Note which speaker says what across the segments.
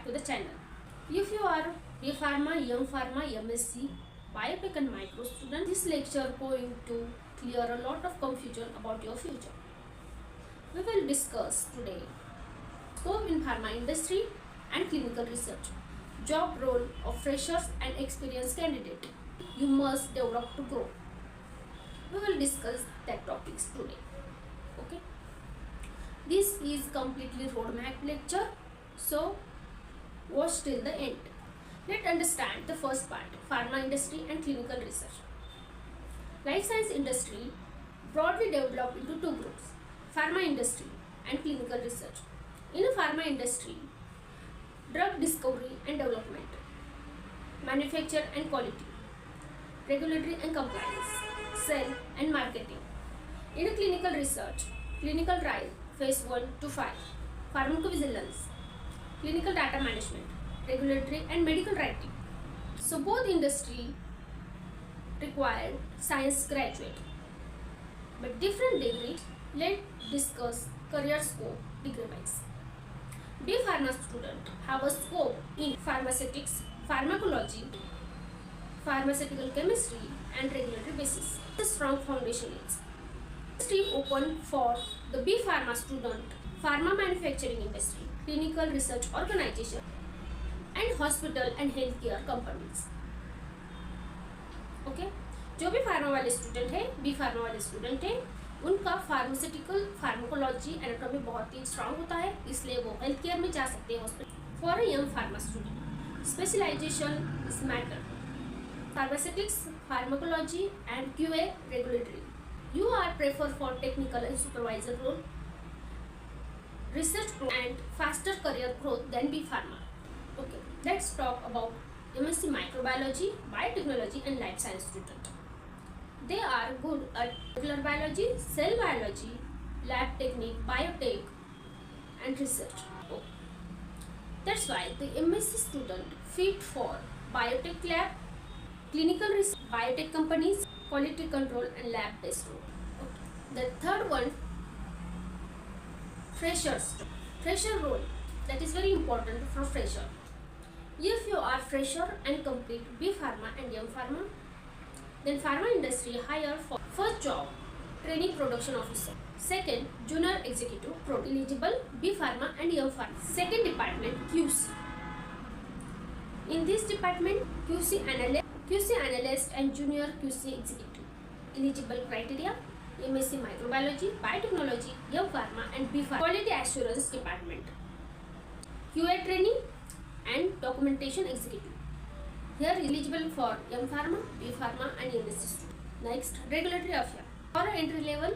Speaker 1: to the channel. If you are B Pharma, M Pharma, MSc, Biotech and Micro student, this lecture going to clear a lot of confusion about your future. We will discuss today scope in pharma industry and clinical research, job role of freshers and experienced candidate. You must develop to grow. We will discuss that topics today. Okay. This is completely roadmap lecture, so watch till the end. Let's understand the first part, pharma industry and clinical research. Life science industry broadly developed into two groups, pharma industry and clinical research. In a pharma industry, drug discovery and development, manufacture and quality, regulatory and compliance, sale and marketing. In a clinical research, clinical trial, phase 1 to 5, pharmacovigilance, clinical data management, regulatory and medical writing. So both industry required science graduate, but different degree. Let's discuss career scope degree wise. B Pharma student have a scope in pharmaceutics, pharmacology, pharmaceutical chemistry and regulatory basis. A strong foundation is industry open for the B Pharma student, pharma manufacturing industry, clinical research organization and hospital and healthcare companies. Okay जो भी pharma वाले student है, B pharma वाले student है, उनका pharmaceutical pharmacology anatomy बहुत ही strong होता है, इसलिए वो हेल्थ केयर में जा सकते हैं hospital. For a young pharma student specialization is matter, pharmaceutics, pharmacology and QA regulatory. You are prefer for technical and supervisor role, research and faster career growth than B Pharma. Okay, let's talk about MSc Microbiology, Biotechnology and Life Science student. They are good at molecular biology, cell biology, lab technique, biotech and research. Oh. That's why the MSc student fit for biotech lab, clinical research, biotech companies, quality control and lab based role. Okay. The third one, fresher role, that is very important for fresher. If you are fresher and complete B Pharma and M Pharma, then pharma industry hire for first job training production officer, second junior executive pro eligible B Pharma and M Pharma. Second department QC. In this department QC analyst and junior QC executive. Eligible criteria: MSc Microbiology, Biotechnology, M Pharma and B Pharma. Quality Assurance Department, QA Training and Documentation Executive. Here eligible for M Pharma, B Pharma and MSc student. Next, Regulatory Affairs. For entry level,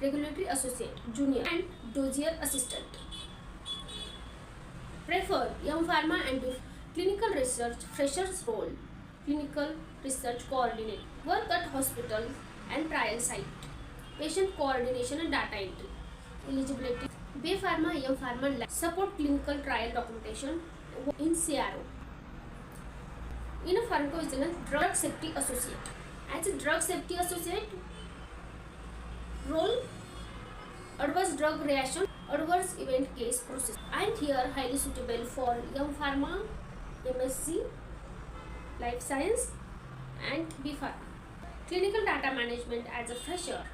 Speaker 1: Regulatory Associate, Junior and Dossier Assistant. Prefer M Pharma and B Clinical Research, Freshers role, Clinical Research Coordinator. Work at hospital and trial site. Patient coordination and data entry. Eligibility: B Pharma, M Pharma, support clinical trial documentation in CRO. In a pharmacovigilance, drug safety associate. As a drug safety associate role, adverse drug reaction, adverse event case process. And here highly suitable for M Pharma, MSc, Life Science and B Pharma. Clinical data management as a fresher.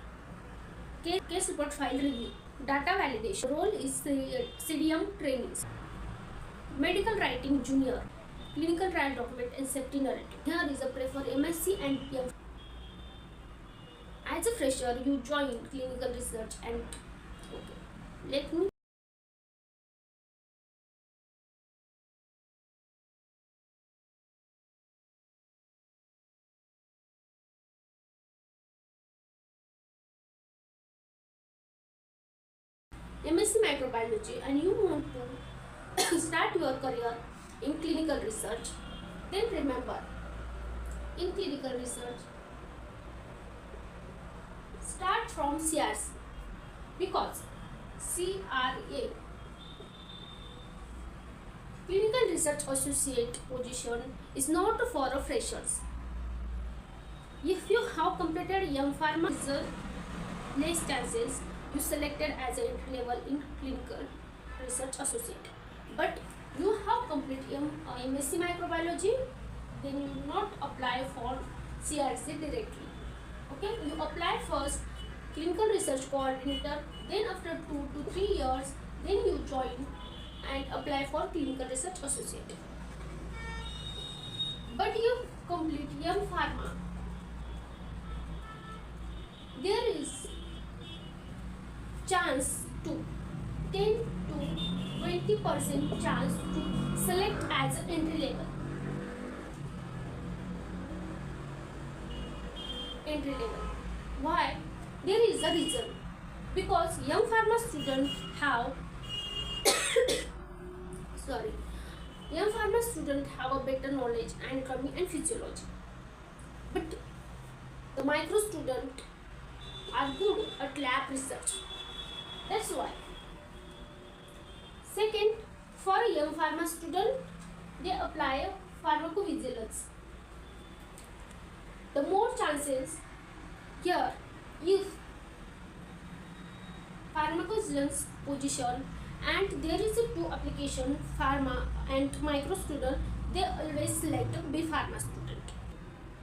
Speaker 1: Case report file review, data validation. Role is CDM trainings. Medical writing junior, clinical trial document and safety narrative. Here is a prefer MSc and M. As a fresher, you join clinical research and okay. Let me MSc Microbiology and you want to start your career in clinical research, then remember, in clinical research, start from CRC, because CRA, Clinical Research Associate position, is not for a freshers. If you have completed M Pharma, less chances you selected as an entry level in clinical research associate. But you have complete MSc Microbiology, then you do not apply for CRC directly. Okay, you apply first clinical research coordinator, then after 2 to 3 years, then you join and apply for clinical research associate. But you complete M Pharma, there is chance to 10 to 20% chance to select as an entry level. Why? There is a reason. Because young pharma students have young pharma students have a better knowledge anatomy and physiology. But the micro students are good at lab research. That's why. Second, for a young pharma student, they apply pharmacovigilance. The more chances here, if pharmacovigilance position and there is a 2 application, pharma and micro student, they always select a B pharma student.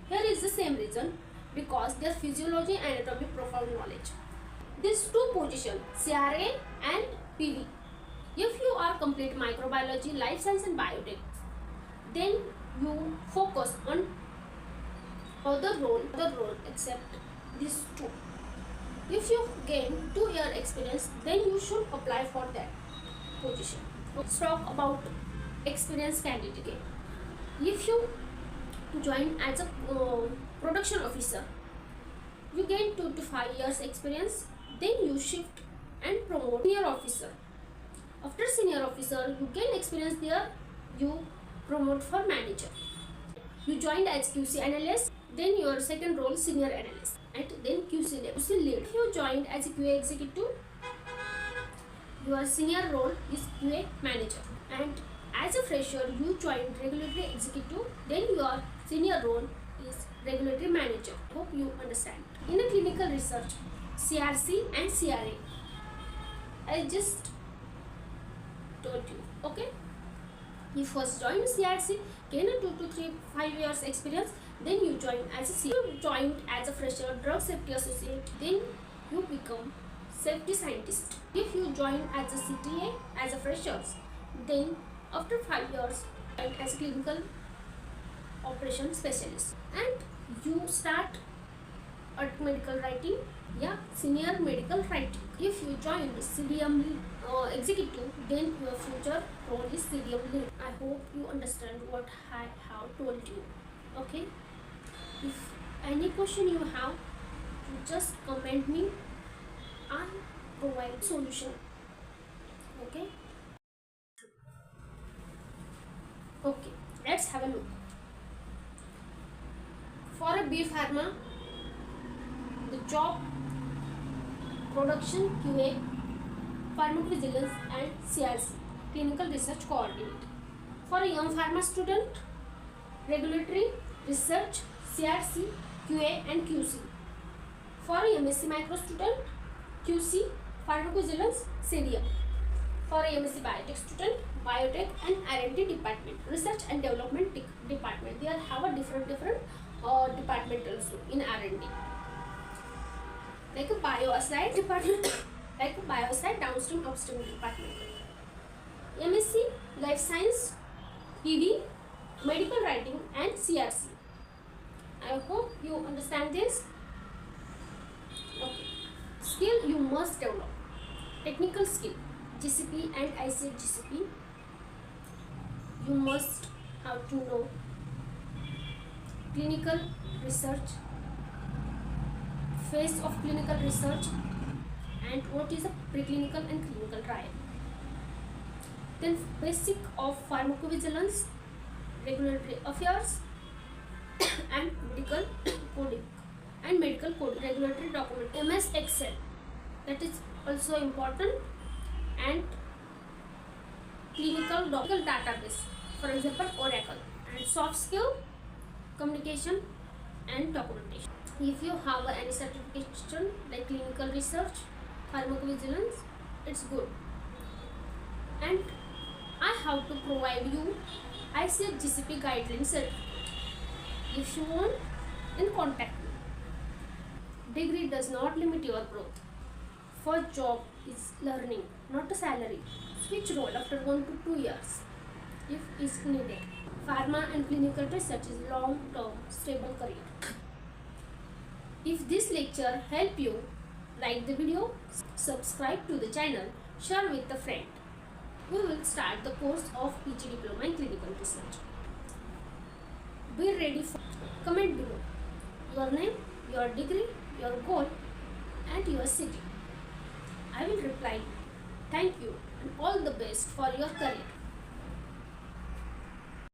Speaker 1: Here is the same reason, because their physiology and anatomy profound knowledge. These 2 positions, CRA and PV. If you are complete microbiology, life science and biotech, then you focus on other role except these 2. If you gain 2-year experience, then you should apply for that position. Let's talk about experienced candidate. If you join as a production officer, you gain 2 to 5 years experience, then you shift and promote senior officer. After senior officer, you gain experience there, you promote for manager. You joined as QC analyst, then your second role senior analyst, and then QC lead. If you joined as a QA executive, your senior role is QA manager, and as a fresher you joined regulatory executive, then your senior role is regulatory manager. Hope you understand. In a clinical research, CRC and CRA, I just told you. Okay, you first join CRC, gain a 2 to 5 years experience, then you join as a CRA. You joined as a fresher drug safety associate, then you become safety scientist. If you join as a CTA as a freshers, then after 5 years join as a clinical operation specialist, and you start at medical writing, senior medical writing. If you join CDM executive, then your future role is CDM lead. I hope you understand what I have told you. Okay, if any question you have, you just comment me, I provide solution. Okay, let's have a look. For a B pharma, the job production QA, pharmacovigilance and CRC, clinical research coordinator. For a young pharma student, regulatory research, CRC, QA and QC. For a MSc micro student, QC, pharmacovigilance, CDM. For a MSc biotech student, biotech and R&D department, research and development department. They have a different department also in R&D. Like a bioside department, like a bioside downstream upstream department. MSc life science, PV, medical writing and CRC. I hope you understand this. Okay. Skill you must develop. Technical skill, GCP and ICH GCP. You must have to know clinical research, phase of clinical research, and what is a preclinical and clinical trial. Then basic of pharmacovigilance, regulatory affairs and medical coding regulatory document. MS Excel, that is also important, and clinical database, for example Oracle. And soft skill, communication and documentation. If you have any certification like clinical research, pharmacovigilance, it's good. And I have to provide you ICF GCP guidelines certificate. If you want, then contact me. Degree does not limit your growth. First job is learning, not a salary. Switch role after 1 to 2 years if is needed. Pharma and clinical research is long-term stable career. If this lecture helped you, like the video, subscribe to the channel, share with a friend. We will start the course of PG Diploma in Clinical Research. Be ready for comment below your name, your degree, your goal and your city. I will reply. Thank you and all the best for your career.